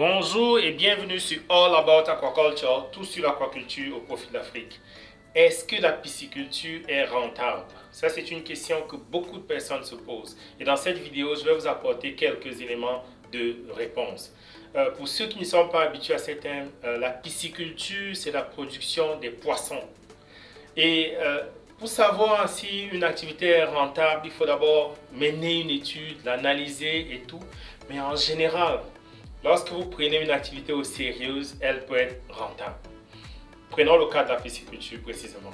Bonjour et bienvenue sur All About Aquaculture, tout sur l'aquaculture au profit de l'Afrique. Est-ce que la pisciculture est rentable? Ça, c'est une question que beaucoup de personnes se posent. Et dans cette vidéo, je vais vous apporter quelques éléments de réponse. Pour ceux qui ne sont pas habitués à ces termes, la pisciculture, c'est la production des poissons. Et pour savoir si une activité est rentable, il faut d'abord mener une étude, l'analyser et tout. Mais en général, lorsque vous prenez une activité au sérieux, elle peut être rentable. Prenons le cas de la pisciculture précisément.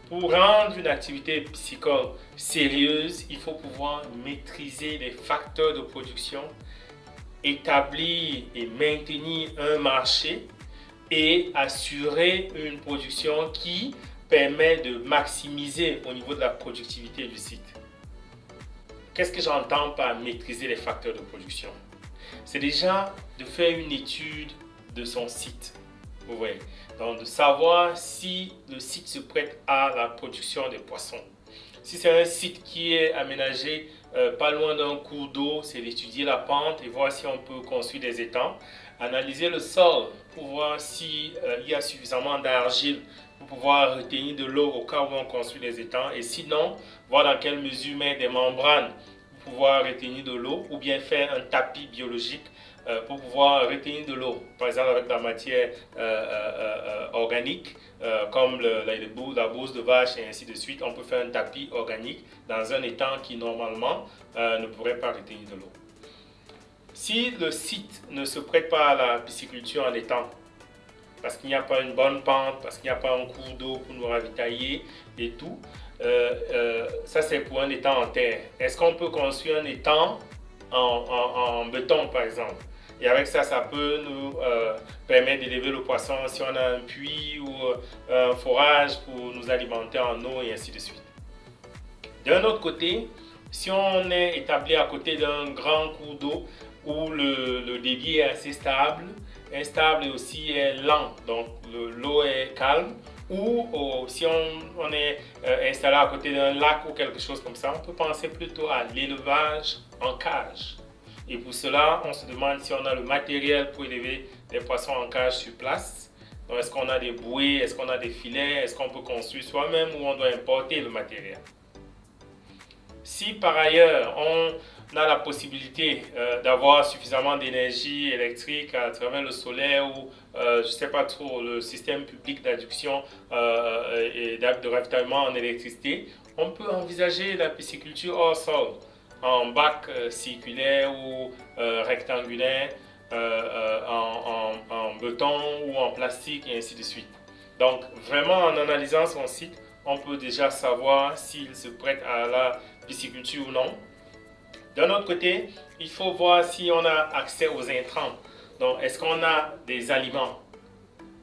Pour rendre une activité piscicole sérieuse, il faut pouvoir maîtriser les facteurs de production, établir et maintenir un marché et assurer une production qui permet de maximiser au niveau de la productivité du site. Qu'est-ce que j'entends par maîtriser les facteurs de production? C'est déjà de faire une étude de son site. Vous voyez, donc de savoir si le site se prête à la production des poissons. Si c'est un site qui est aménagé pas loin d'un cours d'eau, c'est d'étudier la pente et voir si on peut construire des étangs. Analyser le sol pour voir s'il y a suffisamment d'argile pour pouvoir retenir de l'eau au cas où on construit des étangs. Et sinon, voir dans quelle mesure mettre des membranes pour pouvoir retenir de l'eau ou bien faire un tapis biologique pour pouvoir retenir de l'eau, par exemple avec de la matière organique comme la bouse de vache et ainsi de suite. On peut faire un tapis organique dans un étang qui normalement ne pourrait pas retenir de l'eau. Si le site ne se prête pas à la pisciculture en étang, parce qu'il n'y a pas une bonne pente, parce qu'il n'y a pas un cours d'eau pour nous ravitailler et tout, ça c'est pour un étang en terre. Est-ce qu'on peut construire un étang en béton par exemple? Et avec ça, ça peut nous permettre d'élever le poisson si on a un puits ou un forage pour nous alimenter en eau et ainsi de suite. D'un autre côté, si on est établi à côté d'un grand cours d'eau où le débit est assez stable, instable et aussi est lent, donc l'eau est calme, ou si on est installé à côté d'un lac ou quelque chose comme ça, on peut penser plutôt à l'élevage en cage. Et pour cela, on se demande si on a le matériel pour élever des poissons en cage sur place. Donc, est-ce qu'on a des bouées, est-ce qu'on a des filets, est-ce qu'on peut construire soi-même ou on doit importer le matériel? Si par ailleurs, on a la possibilité d'avoir suffisamment d'énergie électrique à travers le solaire ou, je ne sais pas trop, le système public d'adduction et de ravitaillement en électricité, on peut envisager la pisciculture hors sol, en bac circulaire ou rectangulaire, en béton ou en plastique et ainsi de suite. Donc vraiment en analysant son site, on peut déjà savoir s'il se prête à la pisciculture ou non. D'un autre côté, il faut voir si on a accès aux intrants. Donc est-ce qu'on a des aliments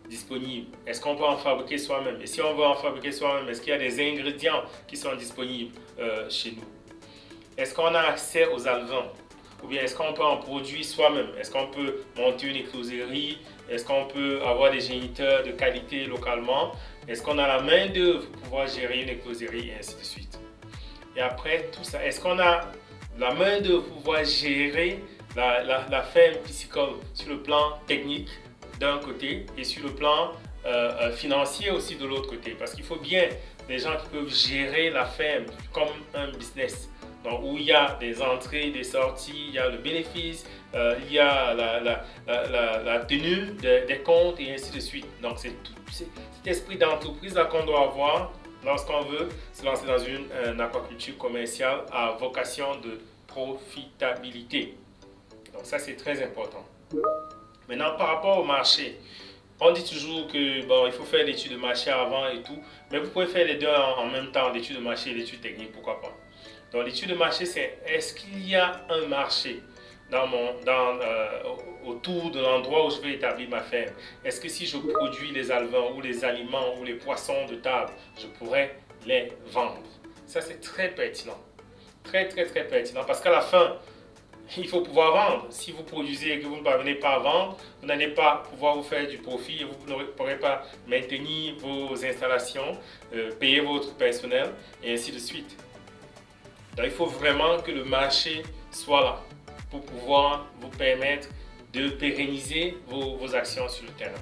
disponibles? Est-ce qu'on peut en fabriquer soi-même? Et si on veut en fabriquer soi-même, est-ce qu'il y a des ingrédients qui sont disponibles chez nous? Est-ce qu'on a accès aux alevins? Ou bien est-ce qu'on peut en produire soi-même? Est-ce qu'on peut monter une écloserie? Est-ce qu'on peut avoir des géniteurs de qualité localement? Est-ce qu'on a la main d'œuvre pour pouvoir gérer une écloserie et ainsi de suite? Et après tout ça, est-ce qu'on a la main d'œuvre pour pouvoir gérer la ferme piscicole sur le plan technique d'un côté et sur le plan financier aussi de l'autre côté? Parce qu'il faut bien des gens qui peuvent gérer la ferme comme un business. Donc, où il y a des entrées, des sorties, il y a le bénéfice, il y a la tenue des comptes et ainsi de suite. Donc, c'est cet esprit d'entreprise qu'on doit avoir lorsqu'on veut se lancer dans une aquaculture commerciale à vocation de profitabilité. Donc, ça, c'est très important. Maintenant, par rapport au marché, on dit toujours que bon, il faut faire l'étude de marché avant et tout, mais vous pouvez faire les deux en même temps, l'étude de marché et l'étude technique, pourquoi pas. Donc l'étude de marché, c'est est-ce qu'il y a un marché autour de l'endroit où je vais établir ma ferme? Est-ce que si je produis les alevins ou les aliments ou les poissons de table, je pourrais les vendre? Ça, c'est très pertinent. Très, très, très pertinent. Parce qu'à la fin, il faut pouvoir vendre. Si vous produisez et que vous ne parvenez pas à vendre, vous n'allez pas pouvoir vous faire du profit et vous ne pourrez pas maintenir vos installations, payer votre personnel et ainsi de suite. Donc, il faut vraiment que le marché soit là pour pouvoir vous permettre de pérenniser vos actions sur le terrain.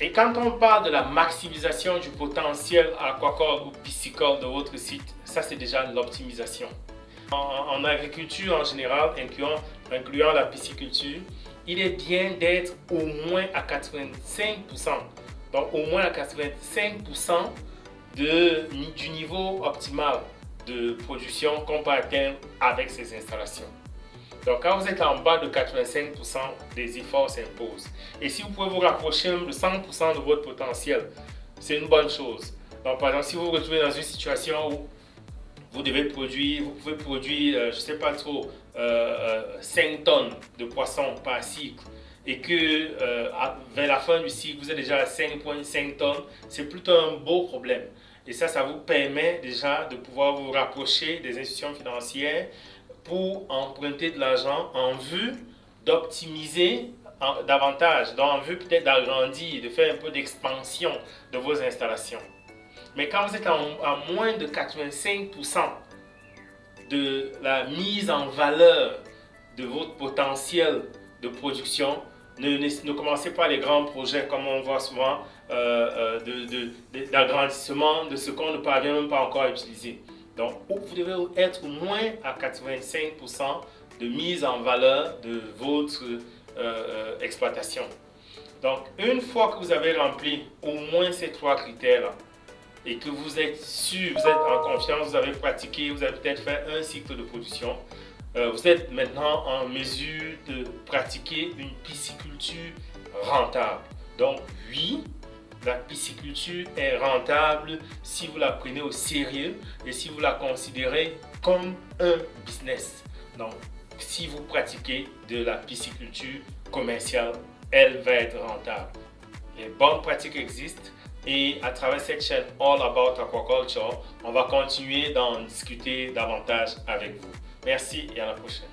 Et quand on parle de la maximisation du potentiel aquacole ou piscicole de votre site, ça c'est déjà l'optimisation. En agriculture en général, incluant la pisciculture, il est bien d'être au moins à 85%, donc au moins à 85% du niveau optimal de production qu'on peut atteindre avec ces installations. Donc quand vous êtes en bas de 85%, des efforts s'imposent. Et si vous pouvez vous rapprocher même de 100% de votre potentiel, c'est une bonne chose. Donc par exemple, si vous vous retrouvez dans une situation où vous pouvez produire, je ne sais pas trop, 5 tonnes de poissons par cycle et que vers la fin du cycle, vous êtes déjà à 5,5 tonnes, c'est plutôt un beau problème. Et ça vous permet déjà de pouvoir vous rapprocher des institutions financières pour emprunter de l'argent en vue d'optimiser davantage, donc en vue peut-être d'agrandir, de faire un peu d'expansion de vos installations. Mais quand vous êtes à moins de 85% de la mise en valeur de votre potentiel de production, ne commencez pas les grands projets comme on voit souvent d'agrandissement de ce qu'on ne parvient même pas encore à utiliser. Donc, vous devez être au moins à 85% de mise en valeur de votre exploitation. Donc, une fois que vous avez rempli au moins ces 3 critères-là, et que vous êtes sûr, vous êtes en confiance, vous avez pratiqué, vous avez peut-être fait un cycle de production, vous êtes maintenant en mesure de pratiquer une pisciculture rentable. Donc oui, la pisciculture est rentable si vous la prenez au sérieux et si vous la considérez comme un business. Donc si vous pratiquez de la pisciculture commerciale, elle va être rentable. Les bonnes pratiques existent. Et à travers cette chaîne All About Aquaculture, on va continuer d'en discuter davantage avec vous. Merci et à la prochaine.